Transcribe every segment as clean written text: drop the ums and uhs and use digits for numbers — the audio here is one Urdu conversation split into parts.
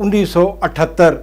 1978,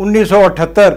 1978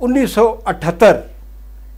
1978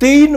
3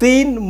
3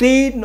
3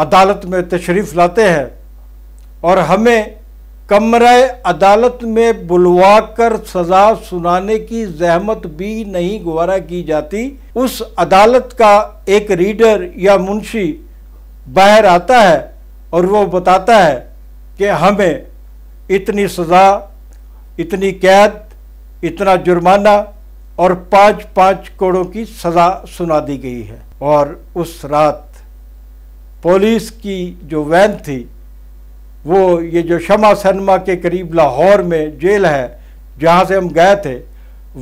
عدالت میں تشریف لاتے ہیں اور ہمیں کمرہ عدالت میں بلوا کر سزا سنانے کی زحمت بھی نہیں گوارا کی جاتی، اس عدالت کا ایک ریڈر یا منشی باہر آتا ہے اور وہ بتاتا ہے کہ ہمیں اتنی سزا، اتنی قید، اتنا جرمانہ اور 5 کروڑوں کی سزا سنا دی گئی ہے۔ اور اس رات پولیس کی جو وین تھی، وہ یہ جو شمع سینما کے قریب لاہور میں جیل ہے جہاں سے ہم گئے تھے،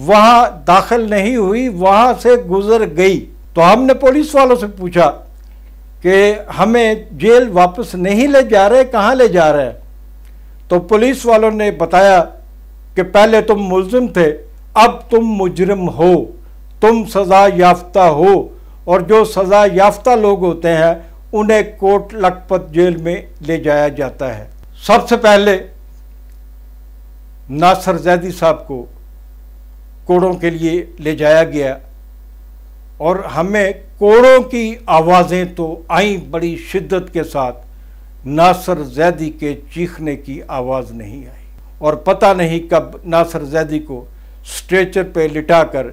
وہاں داخل نہیں ہوئی، وہاں سے گزر گئی۔ تو ہم نے پولیس والوں سے پوچھا کہ ہمیں جیل واپس نہیں لے جا رہے، کہاں لے جا رہے ہیں؟ تو پولیس والوں نے بتایا کہ پہلے تم ملزم تھے، اب تم مجرم ہو، تم سزا یافتہ ہو، اور جو سزا یافتہ لوگ ہوتے ہیں انہیں کوٹ لکھپت جیل میں لے جایا جاتا ہے۔ سب سے پہلے ناصر زیدی صاحب کو کوڑوں کے لیے لے جایا گیا اور ہمیں کوڑوں کی آوازیں تو آئیں بڑی شدت کے ساتھ، ناصر زیدی کے چیخنے کی آواز نہیں آئی، اور پتہ نہیں کب ناصر زیدی کو سٹریچر پہ لٹا کر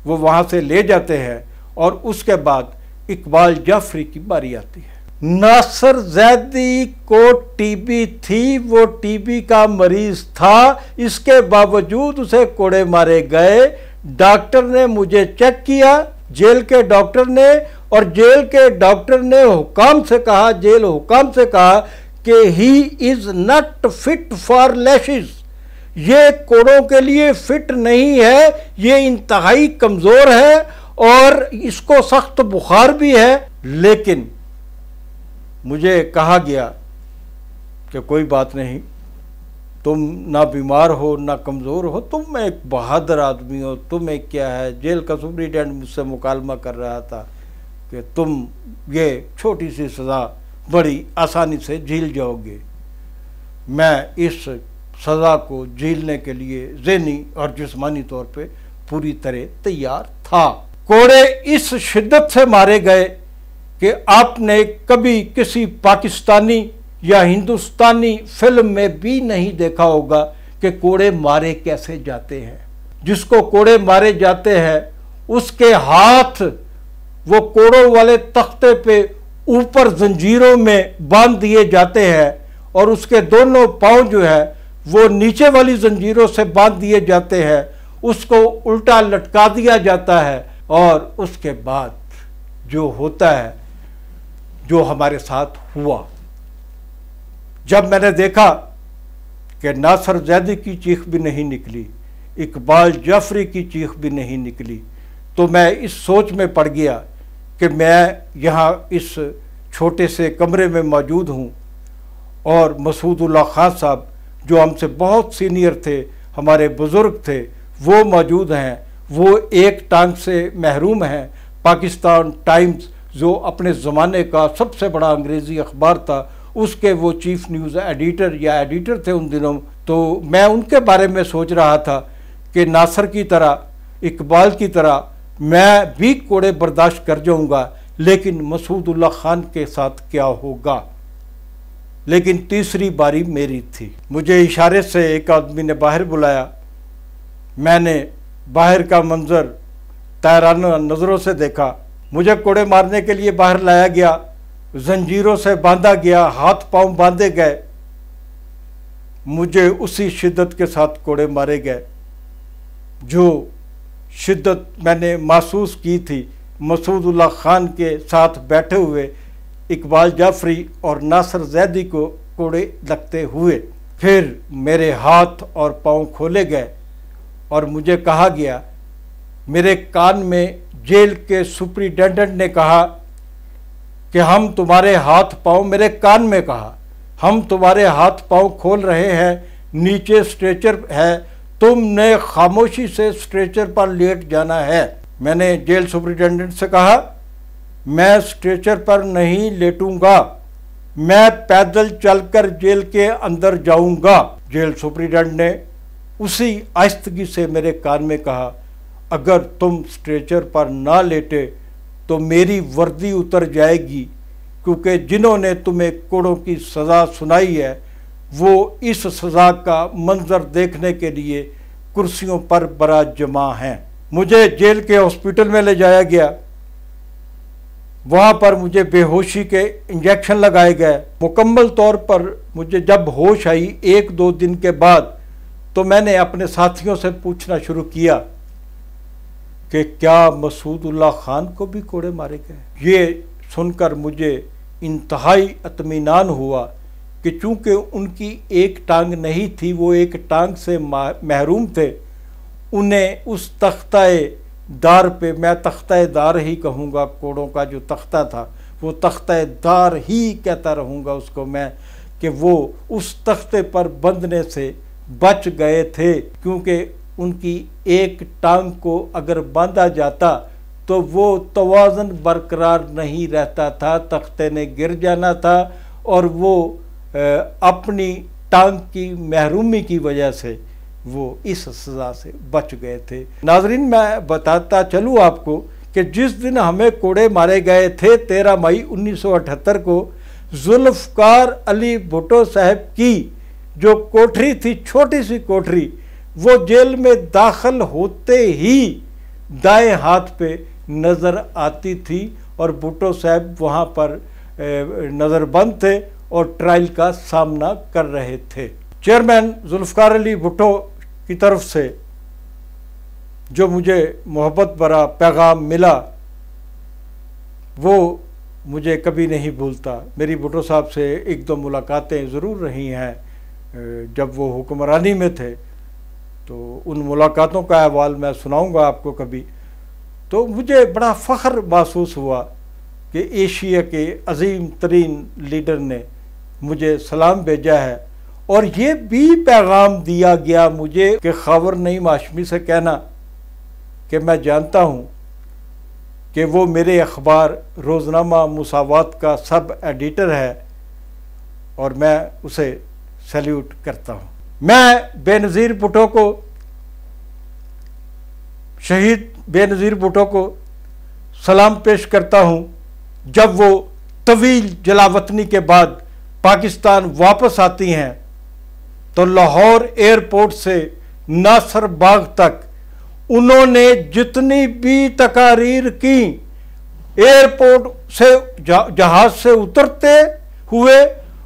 وہ وہاں سے لے جاتے ہیں، اور اس کے بعد اقبال جعفری کی باری آتی ہے۔ ناصر زیدی کو ٹی بی تھی، وہ ٹی بی کا مریض تھا، اس کے باوجود اسے کوڑے مارے گئے۔ ڈاکٹر نے مجھے چیک کیا، جیل کے ڈاکٹر نے، اور جیل کے ڈاکٹر نے حکام سے کہا، جیل حکام سے کہا کہ he is not fit for lashes, یہ کوڑوں کے لیے فٹ نہیں ہے، یہ انتہائی کمزور ہے اور اس کو سخت بخار بھی ہے۔ لیکن مجھے کہا گیا کہ کوئی بات نہیں، تم نہ بیمار ہو نہ کمزور ہو، تم ایک بہادر آدمی ہو، تمہیں کیا ہے۔ جیل کا سپرنٹینڈنٹ مجھ سے مکالمہ کر رہا تھا کہ تم یہ چھوٹی سی سزا بڑی آسانی سے جھیل جاؤ گے۔ میں اس سزا کو جھیلنے کے لیے ذہنی اور جسمانی طور پہ پوری طرح تیار تھا۔ کوڑے اس شدت سے مارے گئے کہ آپ نے کبھی کسی پاکستانی یا ہندوستانی فلم میں بھی نہیں دیکھا ہوگا کہ کوڑے مارے کیسے جاتے ہیں۔ جس کو کوڑے مارے جاتے ہیں اس کے ہاتھ وہ کوڑوں والے تختے پہ اوپر زنجیروں میں باندھ دیے جاتے ہیں، اور اس کے دونوں پاؤں جو ہے وہ نیچے والی زنجیروں سے باندھ دیے جاتے ہیں، اس کو الٹا لٹکا دیا جاتا ہے، اور اس کے بعد جو ہوتا ہے، جو ہمارے ساتھ ہوا، جب میں نے دیکھا کہ ناصر زیدی کی چیخ بھی نہیں نکلی، اقبال جعفری کی چیخ بھی نہیں نکلی، تو میں اس سوچ میں پڑ گیا کہ میں یہاں اس چھوٹے سے کمرے میں موجود ہوں، اور مسعود اللہ خان صاحب جو ہم سے بہت سینئر تھے، ہمارے بزرگ تھے، وہ موجود ہیں، وہ ایک ٹانگ سے محروم ہیں۔ پاکستان ٹائمز جو اپنے زمانے کا سب سے بڑا انگریزی اخبار تھا، اس کے وہ چیف نیوز ایڈیٹر یا ایڈیٹر تھے ان دنوں، تو میں ان کے بارے میں سوچ رہا تھا کہ ناصر کی طرح، اقبال کی طرح میں بھی کوڑے برداشت کر جاؤں گا، لیکن مسعود اللہ خان کے ساتھ کیا ہوگا۔ لیکن تیسری باری میری تھی۔ مجھے اشارے سے ایک آدمی نے باہر بلایا، میں نے باہر کا منظر طائرانہ نظروں سے دیکھا، مجھے کوڑے مارنے کے لیے باہر لایا گیا، زنجیروں سے باندھا گیا، ہاتھ پاؤں باندھے گئے، مجھے اسی شدت کے ساتھ کوڑے مارے گئے جو شدت میں نے محسوس کی تھی مسعود اللہ خان کے ساتھ بیٹھے ہوئے اقبال جعفری اور ناصر زیدی کو کوڑے لگتے ہوئے۔ پھر میرے ہاتھ اور پاؤں کھولے گئے اور مجھے کہا گیا، میرے کان میں جیل کے سپرنٹینڈنٹ نے کہا کہ ہم تمہارے ہاتھ پاؤں، میرے کان میں کہا، ہم تمہارے ہاتھ پاؤں کھول رہے ہیں، نیچے سٹریچر ہے، تم نے خاموشی سے سٹریچر پر لیٹ جانا ہے۔ میں نے جیل سپرنٹینڈنٹ سے کہا، میں سٹریچر پر نہیں لیٹوں گا، میں پیدل چل کر جیل کے اندر جاؤں گا۔ جیل سپرنٹینڈنٹ نے اسی آہستگی سے میرے کان میں کہا، اگر تم سٹریچر پر نہ لیٹے تو میری وردی اتر جائے گی، کیونکہ جنہوں نے تمہیں کوڑوں کی سزا سنائی ہے وہ اس سزا کا منظر دیکھنے کے لیے کرسیوں پر برات جمع ہیں۔ مجھے جیل کے ہاسپٹل میں لے جایا گیا، وہاں پر مجھے بے ہوشی کے انجیکشن لگائے گئے۔ مکمل طور پر مجھے جب ہوش آئی 1-2 دن کے بعد، تو میں نے اپنے ساتھیوں سے پوچھنا شروع کیا کہ کیا مسعود اللہ خان کو بھی کوڑے مارے گئے؟ یہ سن کر مجھے انتہائی اطمینان ہوا کہ چونکہ ان کی ایک ٹانگ نہیں تھی، وہ ایک ٹانگ سے محروم تھے، انہیں اس تختہ دار پہ، میں تختہ دار ہی کہوں گا، کوڑوں کا جو تختہ تھا وہ تختہ دار ہی کہتا رہوں گا اس کو میں، کہ وہ اس تختے پر بندھنے سے بچ گئے تھے، کیونکہ ان کی ایک ٹانگ کو اگر باندھا جاتا تو وہ توازن برقرار نہیں رہتا تھا، تختے نے گر جانا تھا، اور وہ اپنی ٹانگ کی محرومی کی وجہ سے وہ اس سزا سے بچ گئے تھے۔ ناظرین، میں بتاتا چلوں آپ کو کہ جس دن ہمیں کوڑے مارے گئے تھے 13 مئی 1978 کو، ذوالفقار علی بھٹو صاحب کی جو کوٹری تھی، چھوٹی سی کوٹری، وہ جیل میں داخل ہوتے ہی دائیں ہاتھ پہ نظر آتی تھی، اور بھٹو صاحب وہاں پر نظر بند تھے اور ٹرائل کا سامنا کر رہے تھے۔ چیئرمین ذوالفقار علی بھٹو کی طرف سے جو مجھے محبت بھرا پیغام ملا وہ مجھے کبھی نہیں بھولتا۔ میری بھٹو صاحب سے 1-2 ملاقاتیں ضرور رہی ہیں جب وہ حکمرانی میں تھے، تو ان ملاقاتوں کا احوال میں سناؤں گا آپ کو کبھی۔ تو مجھے بڑا فخر محسوس ہوا کہ ایشیا کے عظیم ترین لیڈر نے مجھے سلام بھیجا ہے، اور یہ بھی پیغام دیا گیا مجھے کہ خاور نعیم ہاشمی سے کہنا کہ میں جانتا ہوں کہ وہ میرے اخبار روزنامہ مساوات کا سب ایڈیٹر ہے، اور میں اسے سیلیوٹ کرتا ہوں۔ میں بے نظیر بھٹو کو، شہید بے نظیر بھٹو کو سلام پیش کرتا ہوں جب وہ طویل جلاوطنی کے بعد پاکستان واپس آتی ہیں تو لاہور ایئرپورٹ سے ناصر باغ تک انہوں نے جتنی بھی تقاریر کی، ایئرپورٹ سے جہاز سے اترتے ہوئے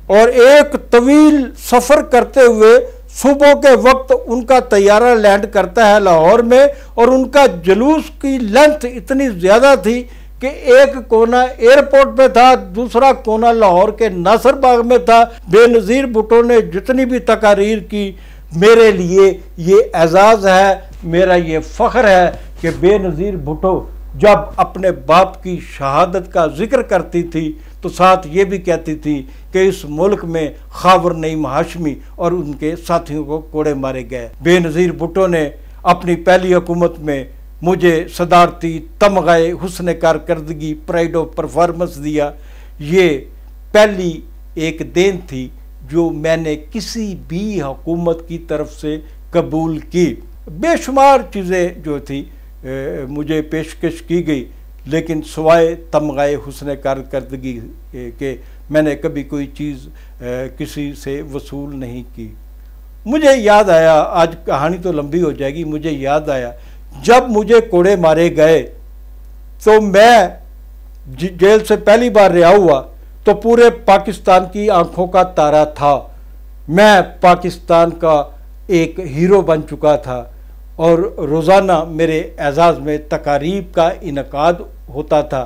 اور ایک طویل سفر کرتے ہوئے، صبح کے وقت ان کا طیارہ لینڈ کرتا ہے لاہور میں، اور ان کا جلوس کی لینتھ اتنی زیادہ تھی کہ ایک کونا ایئرپورٹ میں تھا، دوسرا کونا لاہور کے ناصر باغ میں تھا۔ بے نظیر بھٹو نے جتنی بھی تقاریر کی، میرے لیے یہ اعزاز ہے، میرا یہ فخر ہے کہ بے نظیر بھٹو جب اپنے باپ کی شہادت کا ذکر کرتی تھی تو ساتھ یہ بھی کہتی تھی کہ اس ملک میں خاور نعیم ہاشمی اور ان کے ساتھیوں کو کوڑے مارے گئے۔ بے نظیر بھٹو نے اپنی پہلی حکومت میں مجھے صدارتی تمغہ حسن کارکردگی پرائڈ آف پرفارمنس دیا۔ یہ پہلی ایک دین تھی جو میں نے کسی بھی حکومت کی طرف سے قبول کی۔ بے شمار چیزیں جو تھی مجھے پیشکش کی گئی، لیکن سوائے تمغہ حسن کارکردگی کے میں نے کبھی کوئی چیز کسی سے وصول نہیں کی۔ مجھے یاد آیا، آج کہانی تو لمبی ہو جائے گی، مجھے یاد آیا جب مجھے کوڑے مارے گئے تو میں جیل سے پہلی بار رہا ہوا تو پورے پاکستان کی آنکھوں کا تارا تھا، میں پاکستان کا ایک ہیرو بن چکا تھا، اور روزانہ میرے اعزاز میں تقاریب کا انعقاد ہوتا تھا،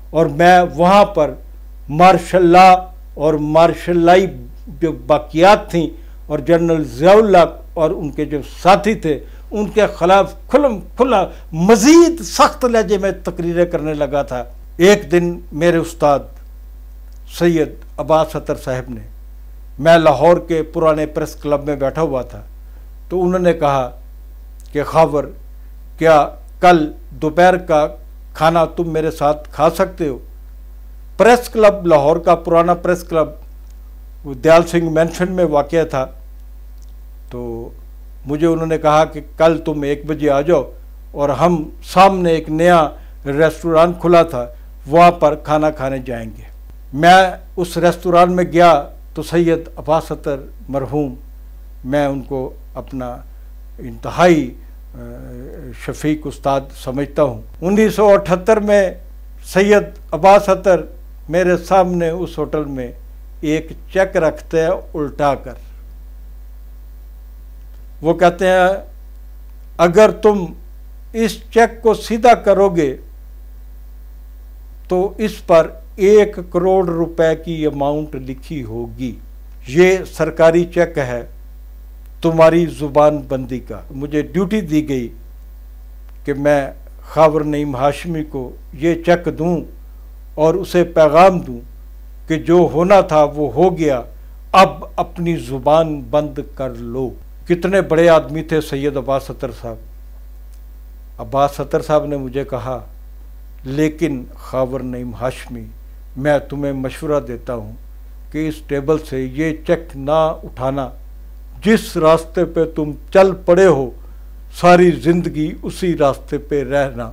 اور میں وہاں پر مارشل لا اور مارشل لائی جو باقیات تھیں اور جنرل ضیاء اللہ اور ان کے جو ساتھی تھے ان کے خلاف کھلا مزید سخت لہجے میں تقریریں کرنے لگا تھا۔ ایک دن میرے استاد سید عباس اطہر صاحب نے، میں لاہور کے پرانے پریس کلب میں بیٹھا ہوا تھا، تو انہوں نے کہا کہ خاور، کیا کل دوپہر کا کھانا تم میرے ساتھ کھا سکتے ہو؟ پریس کلب لاہور کا پرانا press club Dayal Singh mention میں واقع تھا، تو مجھے انہوں نے کہا کہ کل تم 1 بجے آ جاؤ، اور ہم سامنے ایک نیا ریسٹوران کھلا تھا، وہاں پر کھانا کھانے جائیں گے۔ میں اس ریستوران میں گیا تو سید عباس اطہر مرحوم، میں ان کو اپنا انتہائی شفیق استاد سمجھتا ہوں۔ 1978 میں سید عباس اطہر میرے سامنے اس ہوٹل میں ایک چیک رکھتے ہیں الٹا کر، وہ کہتے ہیں اگر تم اس چیک کو سیدھا کرو گے تو اس پر 1 کروڑ روپے کی اماؤنٹ لکھی ہوگی، یہ سرکاری چیک ہے تمہاری زبان بندی کا۔ مجھے ڈیوٹی دی گئی کہ میں خاور نعیم ہاشمی کو یہ چیک دوں اور اسے پیغام دوں کہ جو ہونا تھا وہ ہو گیا، اب اپنی زبان بند کر لو۔ کتنے بڑے آدمی تھے سید عباس اطہر صاحب۔ عباس اطہر صاحب نے مجھے کہا لیکن خاور نعیم ہاشمی، میں تمہیں مشورہ دیتا ہوں کہ اس ٹیبل سے یہ چیک نہ اٹھانا، جس راستے پہ تم چل پڑے ہو ساری زندگی اسی راستے پہ رہنا۔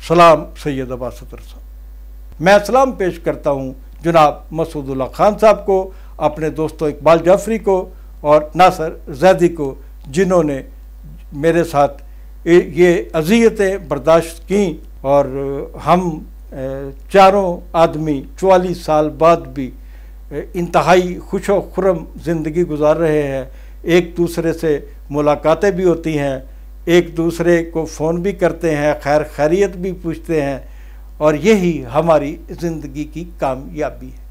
سلام سید عباس اطہر صاحب۔ میں سلام پیش کرتا ہوں جناب مسعود اللہ خان صاحب کو، اپنے دوستوں اقبال جعفری کو اور ناصر زیدی کو، جنہوں نے میرے ساتھ یہ اذیتیں برداشت کیں، اور ہم چاروں آدمی 44 سال بعد بھی انتہائی خوش و خرم زندگی گزار رہے ہیں۔ ایک دوسرے سے ملاقاتیں بھی ہوتی ہیں، ایک دوسرے کو فون بھی کرتے ہیں، خیر خیریت بھی پوچھتے ہیں، اور یہی ہماری زندگی کی کامیابی ہے۔